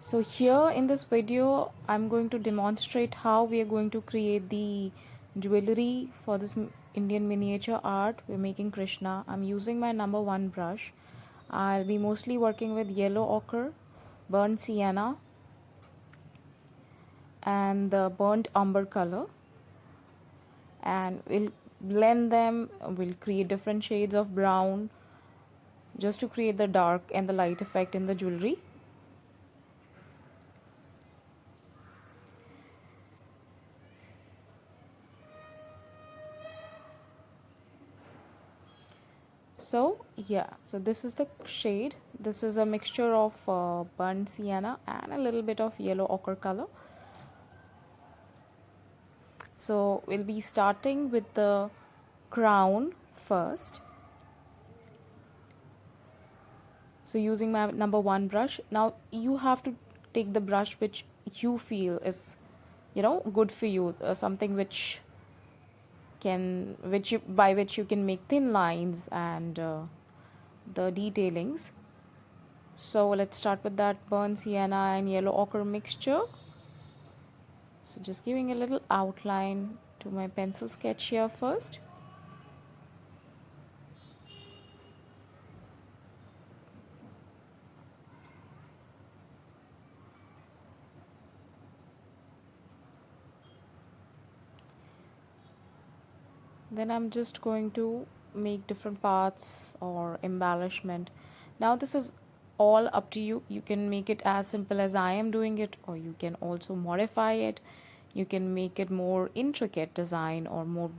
So here in this video I'm going to demonstrate how we are going to create the jewelry for this Indian miniature art. We're making Krishna. I'm using my number 1 brush. I'll be mostly working with yellow ochre, burnt sienna and the burnt umber color, and we'll blend them. We'll create different shades of brown just to create the dark and the light effect in the jewelry. So this is the shade. This is a mixture of burnt sienna and a little bit of yellow ochre color. So we'll be starting with the crown first. So using my number 1 brush. Now you have to take the brush which you feel is, good for you, something by which you can make thin lines and the detailings. So let's start with that burnt sienna and yellow ochre mixture. So just giving a little outline to my pencil sketch here first. Then I'm just going to make different parts or embellishment. Now this is all up to you. You can make it as simple as I am doing it, or you can also modify it. You can make it more intricate design or more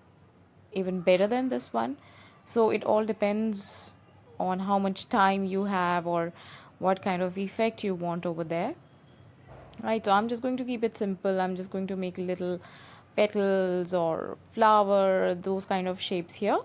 even better than this one. So it all depends on how much time you have or what kind of effect you want over there. Right, so I'm just going to keep it simple. I'm just going to make little petals or flower, those kind of shapes here.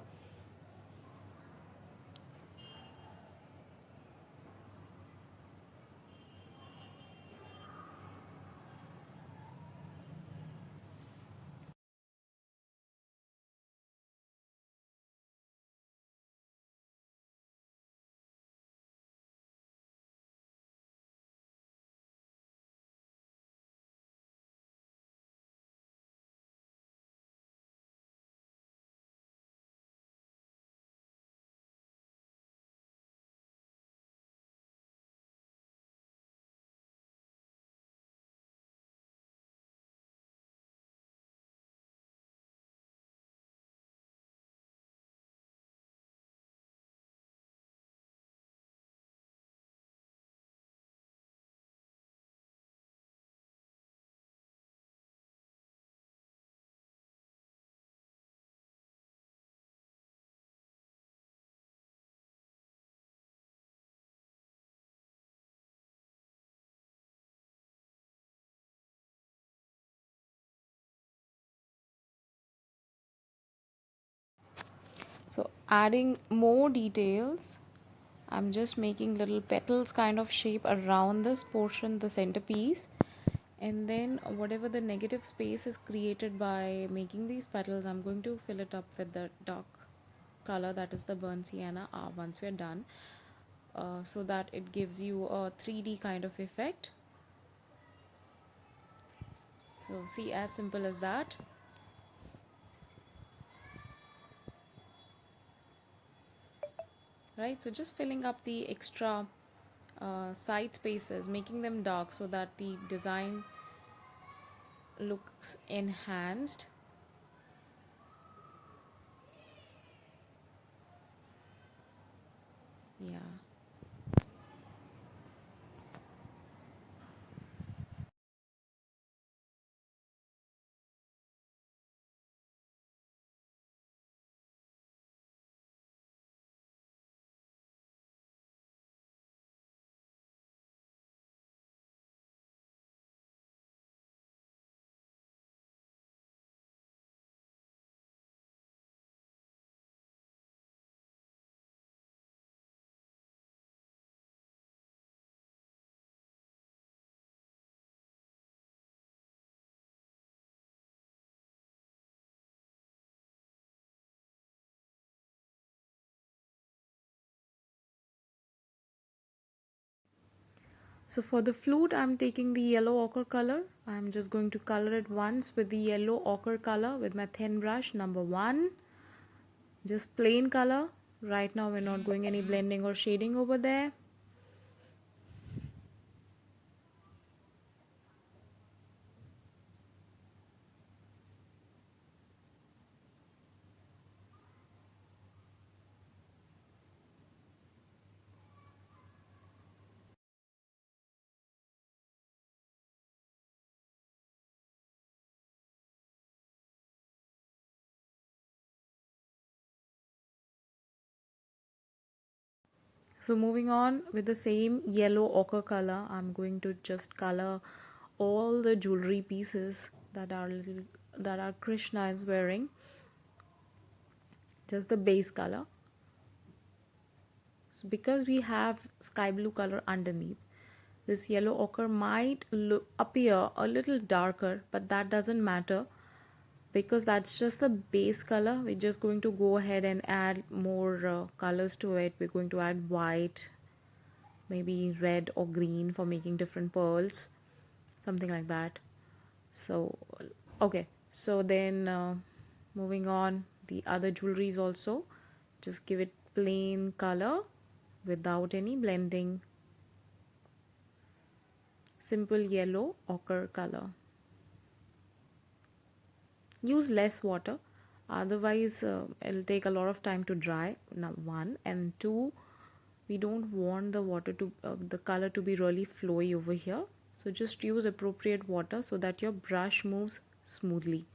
So adding more details, I'm just making little petals kind of shape around this portion, the centerpiece. And then whatever the negative space is created by making these petals, I'm going to fill it up with the dark color, that is the burnt sienna, once we're done, so that it gives you a 3D kind of effect. So see, as simple as that. Right, so just filling up the extra side spaces, making them dark so that the design looks enhanced. Yeah. So for the flute, I'm taking the yellow ochre color. I'm just going to color it once with the yellow ochre color with my thin brush, number 1. Just plain color. Right now we're not doing any blending or shading over there. So moving on with the same yellow ochre color, I'm going to just color all the jewelry pieces that our Krishna is wearing. Just the base color. So because we have sky blue color underneath, this yellow ochre might appear a little darker, but that doesn't matter because that's just the base color. We're just going to go ahead and add more colors to it. We're going to add white, maybe red or green for making different pearls, something like that. So okay, so then moving on, the other jewelries also, just give it plain color without any blending, simple yellow ochre color. Use less water, otherwise it'll take a lot of time to dry. Now, 1 and 2, we don't want the water to the color to be really flowy over here, so just use appropriate water so that your brush moves smoothly.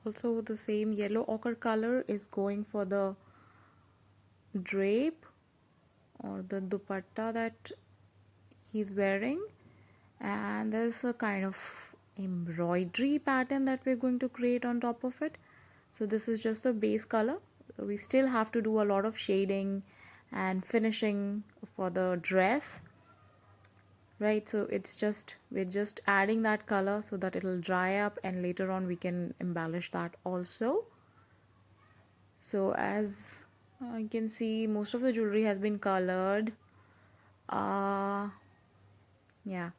Also, the same yellow ochre color is going for the drape or the dupatta that he's wearing, and there's a kind of embroidery pattern that we're going to create on top of it. So this is just a base color. We still have to do a lot of shading and finishing for the dress, right? So it's just, we're just adding that color so that it'll dry up, and later on we can embellish that also. So as you can see, most of the jewelry has been colored. uh yeah.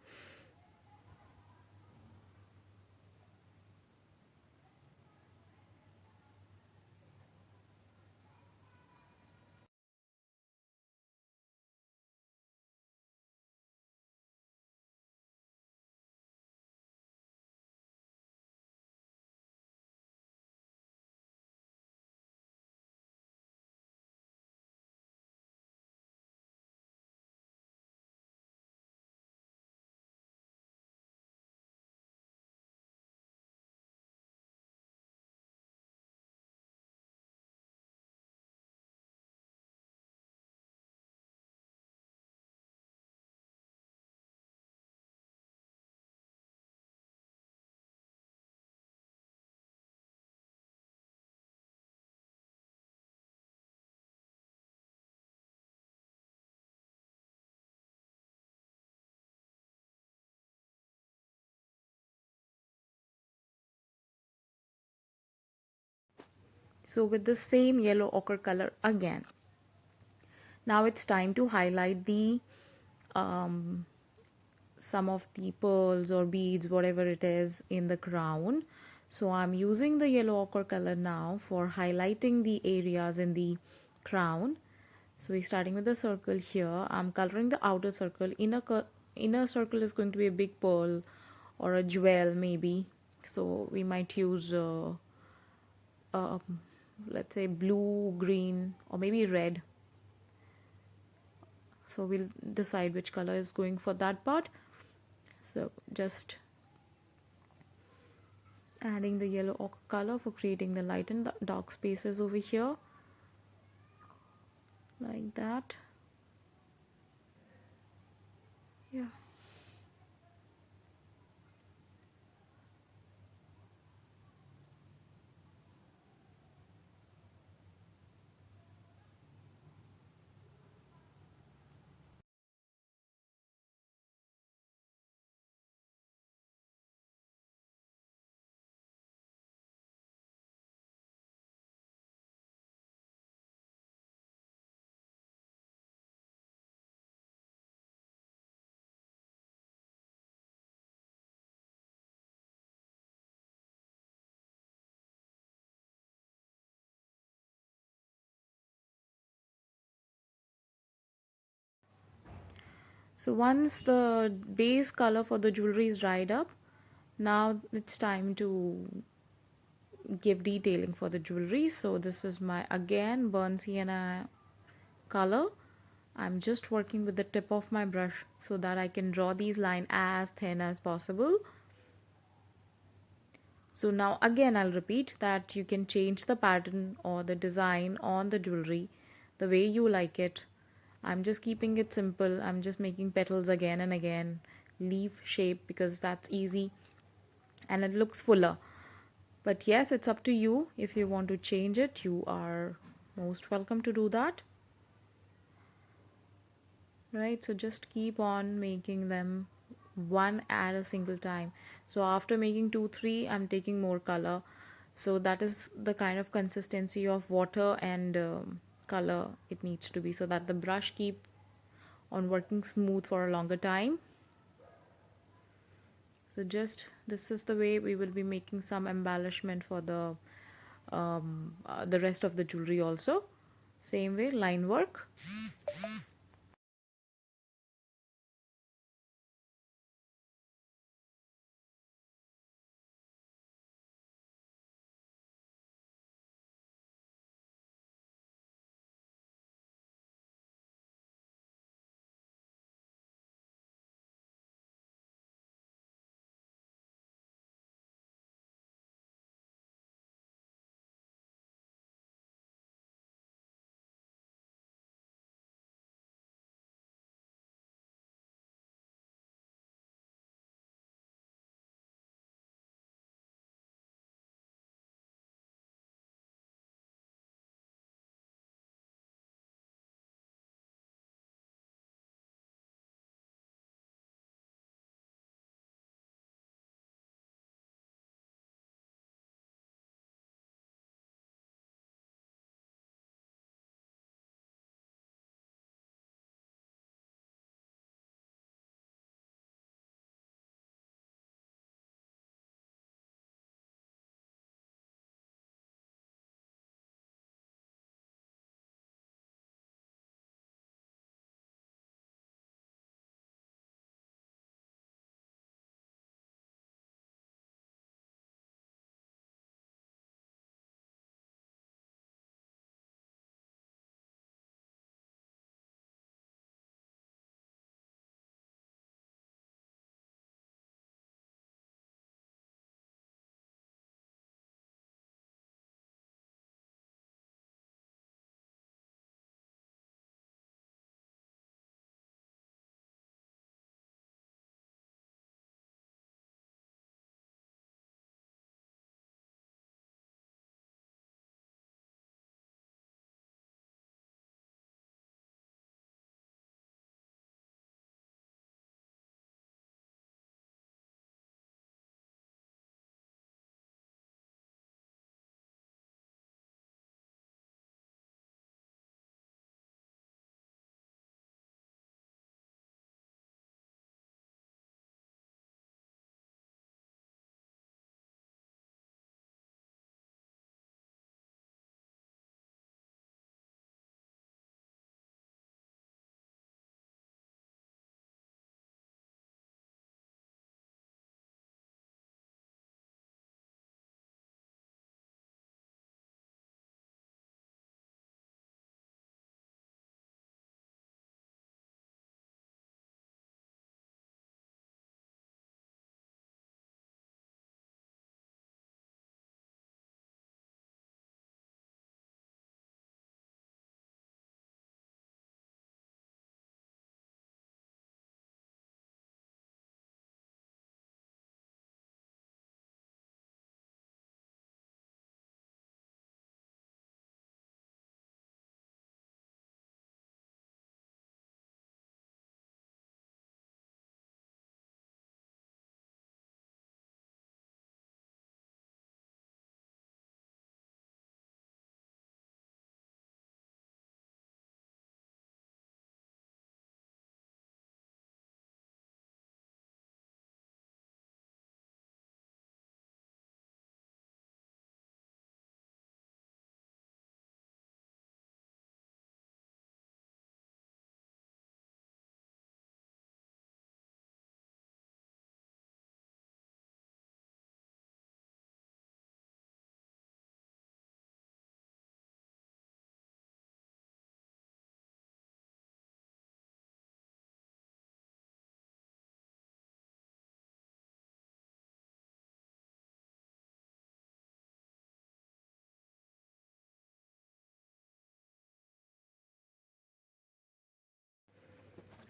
So with the same yellow ochre color again, now it's time to highlight the um, some of the pearls or beads, whatever it is, in the crown. So I'm using the yellow ochre color now for highlighting the areas in the crown. So we're starting with the circle here. I'm coloring the outer circle. Inner circle is going to be a big pearl or a jewel maybe. So we might use let's say blue, green, or maybe red. So we'll decide which color is going for that part. So just adding the yellow ochre color for creating the light and the dark spaces over here, like that. Yeah. So once the base color for the jewelry is dried up, now it's time to give detailing for the jewelry. So this is my again burnt sienna color. I'm just working with the tip of my brush so that I can draw these lines as thin as possible. So now again I'll repeat that you can change the pattern or the design on the jewelry the way you like it. I'm just keeping it simple. I'm just making petals again and again, leaf shape, because that's easy and it looks fuller. But yes, it's up to you. If you want to change it, you are most welcome to do that. Right? So just keep on making them one at a single time. So after making 2 3, I'm taking more color. So that is the kind of consistency of water and color it needs to be, so that the brush keep on working smooth for a longer time. So just this is the way we will be making some embellishment for the rest of the jewelry also. Same way, line work.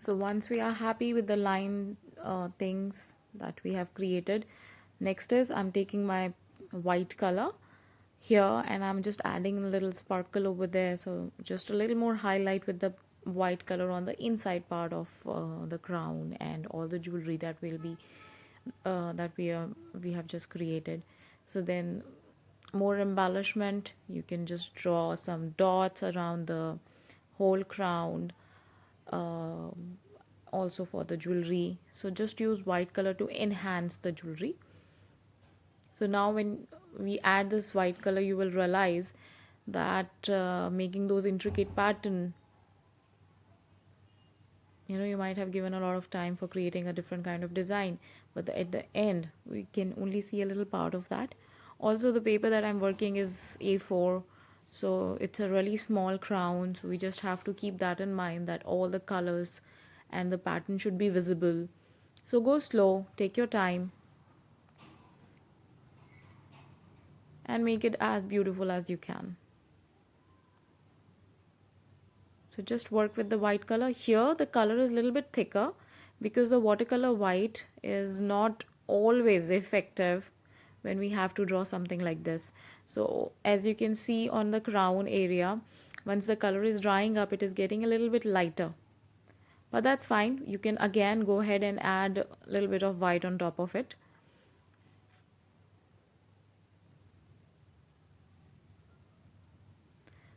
So once we are happy with the line things that we have created, next is I'm taking my white color here and I'm just adding a little sparkle over there, so just a little more highlight with the white color on the inside part of the crown and all the jewelry that will be we have just created. So then more embellishment, you can just draw some dots around the whole crown, um also for the jewelry. So just use white color to enhance the jewelry. So now when we add this white color, you will realize that making those intricate pattern, you might have given a lot of time for creating a different kind of design, but at the end we can only see a little part of that. Also, the paper that I'm working is A4, so it's a really small crown, so we just have to keep that in mind, that all the colors and the pattern should be visible. So go slow, take your time, and make it as beautiful as you can. So just work with the white color. Here the color is a little bit thicker because the watercolor white is not always effective when we have to draw something like this. So as you can see on the crown area, once the color is drying up, it is getting a little bit lighter. But that's fine. You can again go ahead and add a little bit of white on top of it.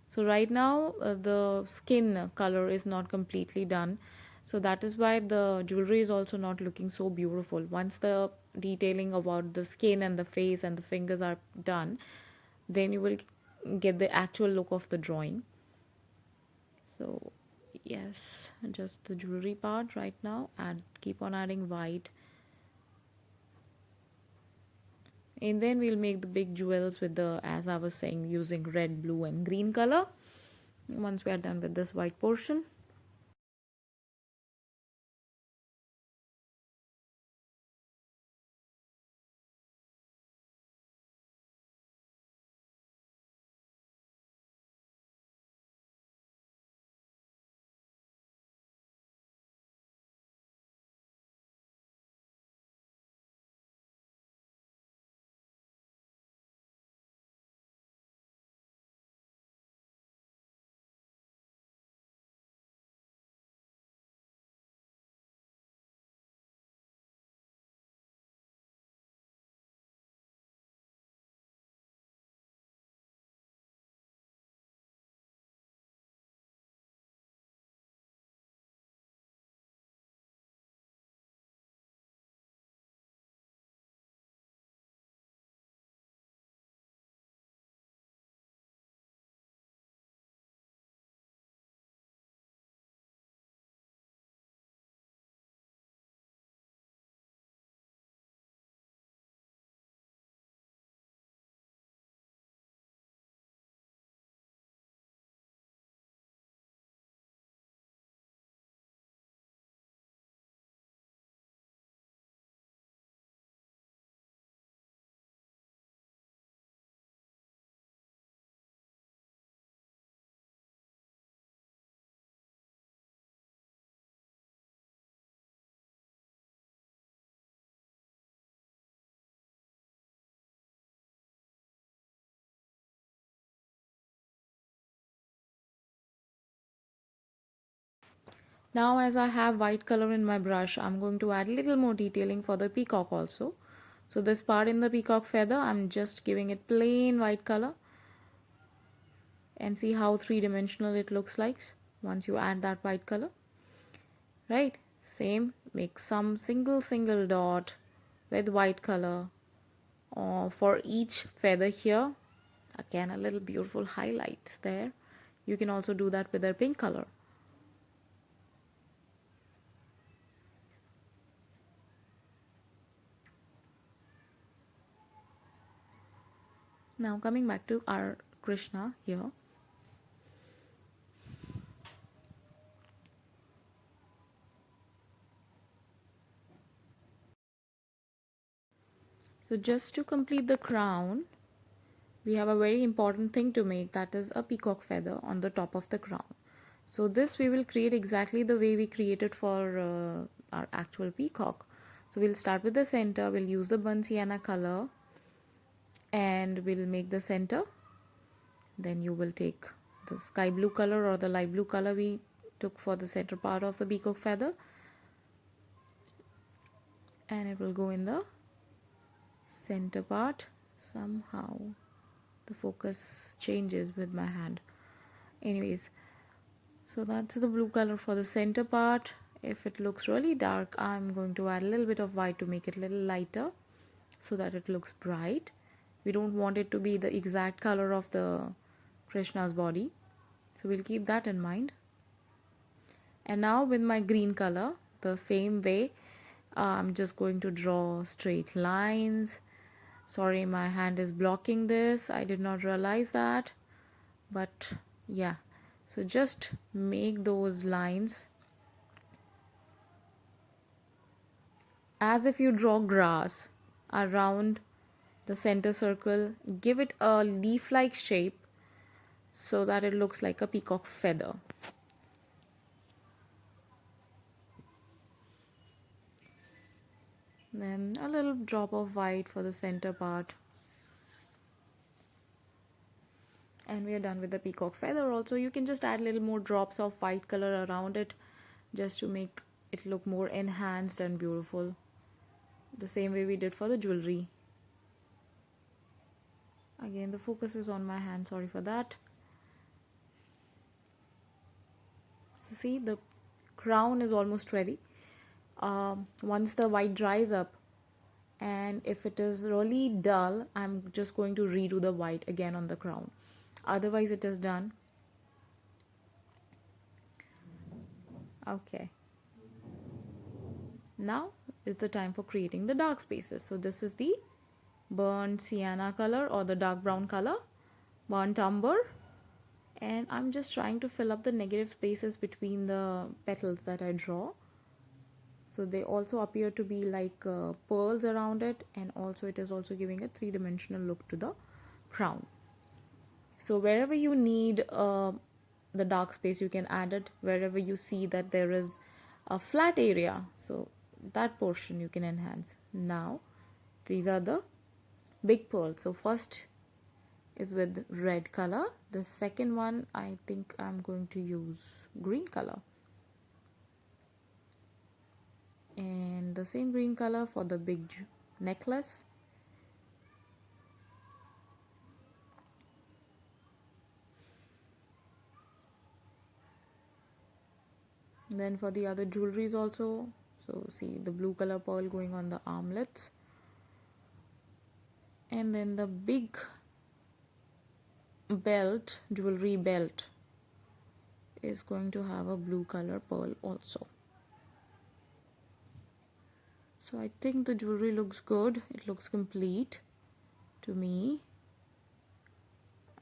So right now the skin color is not completely done. So that is why the jewelry is also not looking so beautiful. Once the detailing about the skin and the face and the fingers are done, then you will get the actual look of the drawing. So yes, just the jewelry part right now, and keep on adding white. And then we'll make the big jewels with the, as I was saying, using red, blue and green color once we are done with this white portion. Now as I have white color in my brush, I'm going to add a little more detailing for the peacock also. So this part in the peacock feather, I'm just giving it plain white color, and see how three-dimensional it looks like once you add that white color. Right? Same, make some single dot with white color for each feather here. Again, a little beautiful highlight there. You can also do that with their pink color. Now coming back to our Krishna here. So just to complete the crown, we have a very important thing to make, that is a peacock feather on the top of the crown. So this we will create exactly the way we created for our actual peacock. So we'll start with the center, we'll use the burnt sienna color and we'll make the center. Then you will take the sky blue color or the light blue color we took for the center part of the peacock feather, and it will go in the center part. Somehow the focus changes with my hand. Anyways, so that's the blue color for the center part. If it looks really dark, I'm going to add a little bit of white to make it a little lighter so that it looks bright. We don't want it to be the exact color of the Krishna's body, so we'll keep that in mind. And now with my green color, the same way, I'm just going to draw straight lines. Sorry, my hand is blocking this. I did not realize that. But yeah, so just make those lines as if you draw grass around the center circle. Give it a leaf-like shape so that it looks like a peacock feather. Then a little drop of white for the center part. And we are done with the peacock feather. Also, you can just add little more drops of white color around it just to make it look more enhanced and beautiful, the same way we did for the jewelry. Again, the focus is on my hand, sorry for that. So see, the crown is almost ready. Once the white dries up, and if it is really dull, I'm just going to redo the white again on the crown. Otherwise it is done. Okay, now is the time for creating the dark spaces. So this is the burnt sienna color or the dark brown color, burnt umber, and I'm just trying to fill up the negative spaces between the petals that I draw. So they also appear to be like pearls around it, and also it is also giving a three-dimensional look to the crown. So wherever you need the dark space, you can add it. Wherever you see that there is a flat area, so that portion you can enhance. Now these are the big pearls. So first is with red color. The second one, I think I'm going to use green color. And the same green color for the big necklace. Then for the other jewelries also, so see the blue color pearl going on the armlets, and then the big belt, jewelry belt, is going to have a blue color pearl also. So I think the jewelry looks good, it looks complete to me.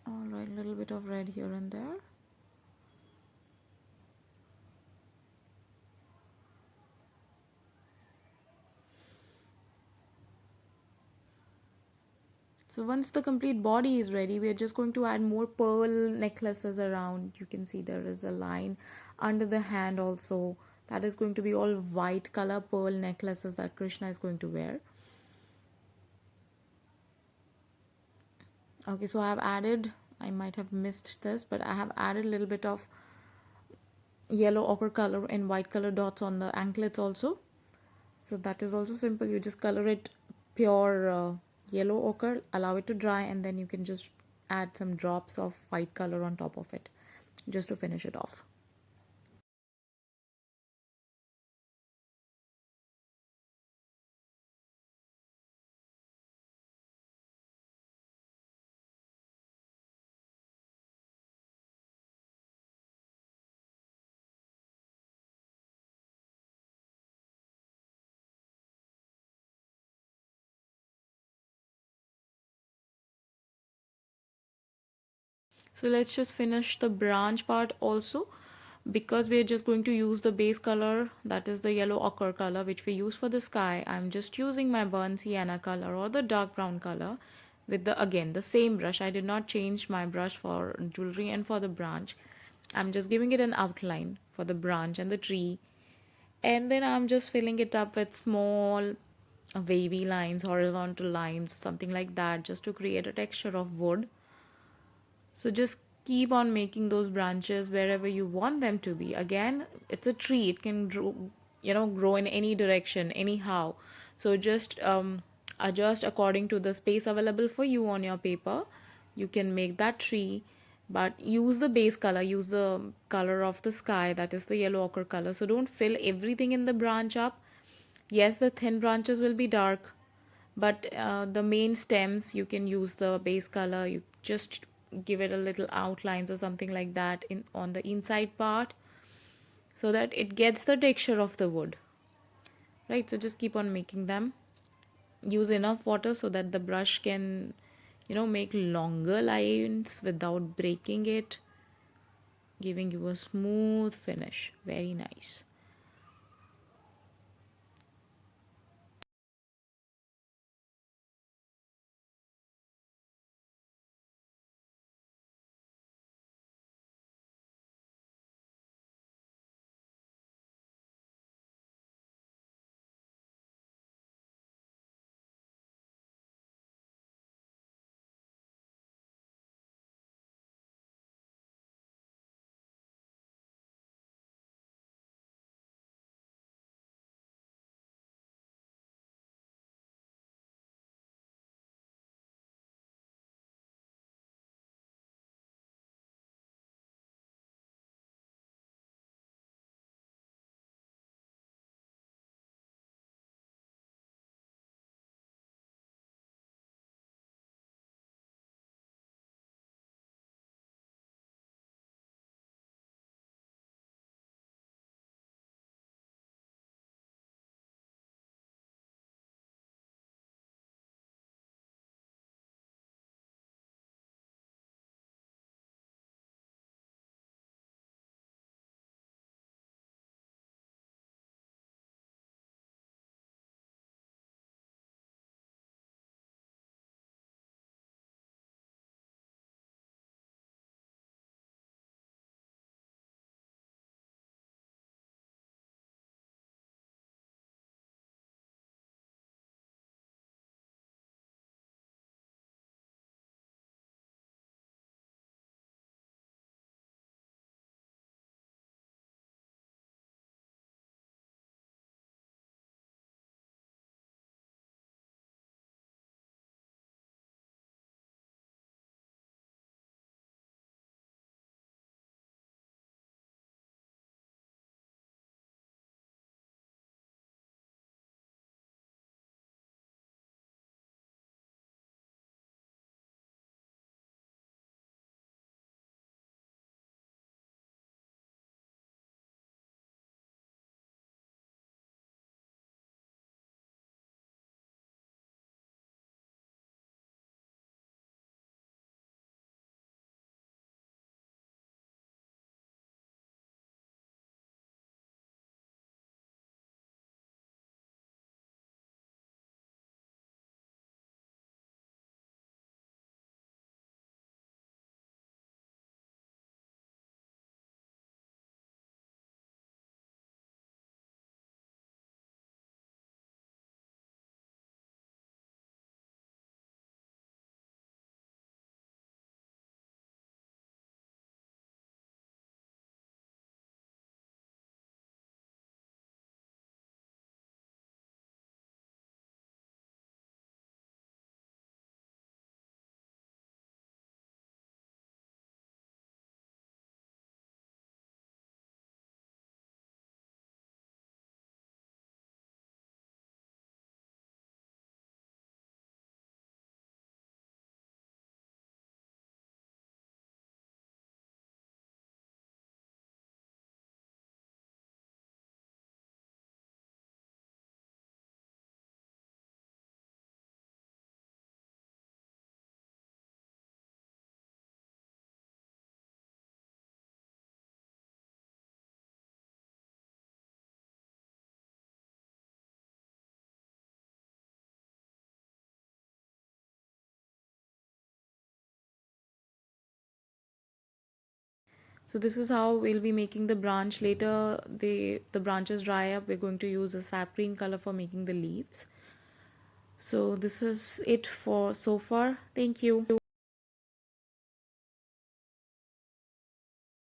Alright, a little bit of red here and there. So once the complete body is ready, we are just going to add more pearl necklaces around. You can see there is a line under the hand also. That is going to be all white color pearl necklaces that Krishna is going to wear. Okay, so I have added, I might have missed this, but I have added a little bit of yellow ochre color and white color dots on the anklets also. So that is also simple. You just color it pure yellow ochre, allow it to dry, and then you can just add some drops of white color on top of it just to finish it off. So let's just finish the branch part also. Because we are just going to use the base color, that is the yellow ochre color which we use for the sky, I'm just using my burnt sienna color or the dark brown color with the again the same brush. I did not change my brush for jewelry and for the branch. I'm just giving it an outline for the branch and the tree, and then I'm just filling it up with small wavy lines, horizontal lines, something like that, just to create a texture of wood. So just keep on making those branches wherever you want them to be. Again, it's a tree, it can grow, grow in any direction, anyhow. So just adjust according to the space available for you on your paper. You can make that tree, but use the base color, use the color of the sky, that is the yellow ochre color. So don't fill everything in the branch up. Yes, the thin branches will be dark, but the main stems you can use the base color. You just give it a little outlines or something like that in on the inside part, so that it gets the texture of the wood, right? So just keep on making them. Use enough water so that the brush can make longer lines without breaking it, giving you a smooth finish. Very nice. So this is how we'll be making the branch. Later the branches dry up, we're going to use a sap green color for making the leaves. So this is it for so far. Thank you.